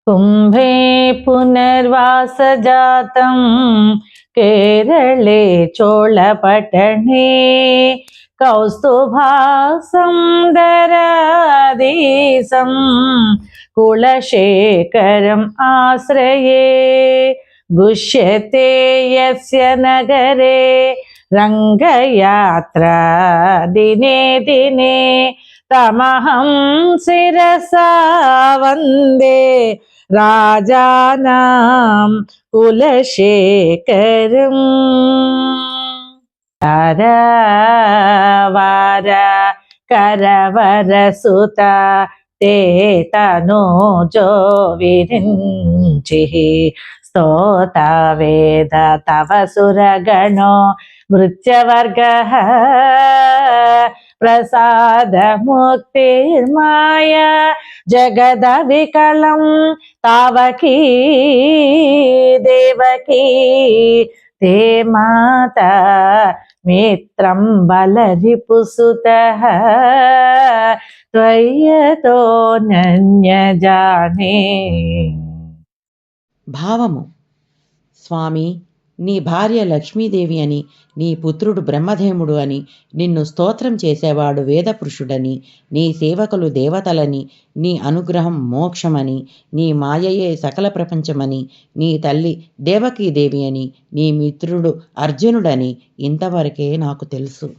कुम्भे पुनर्वासजातं केरले चोळपट्टणे कौस्तुभासं दराधीशं कुलशेखरम् आश्रये गुष्यते यस्य नगरे रङ्गयात्रा दिने दिने तमहं शिरसा वन्दे राजानां कुलशेखरम्। वार करवरसुता ते तनूजो विरिञ्चिः स्तोता वेद तव सुरगणो मृत्यवर्गः प्रसादमुक्तिर्माया जगदविकलं तावकी देवकी ते माता मित्रं बलरिपुसुतः त्वय्यतो नन्यजाने। భావము. స్వామి, నీ భార్య లక్ష్మీదేవి అని, నీ పుత్రుడు బ్రహ్మదేవుడు అని, నిన్ను స్తోత్రం చేసేవాడు వేదపురుషుడని, నీ సేవకులు దేవతలని, నీ అనుగ్రహం మోక్షమని, నీ మాయయే సకల ప్రపంచమని, నీ తల్లి దేవకీదేవి అని, నీ మిత్రుడు అర్జునుడని ఇంతవరకే నాకు తెలుసు.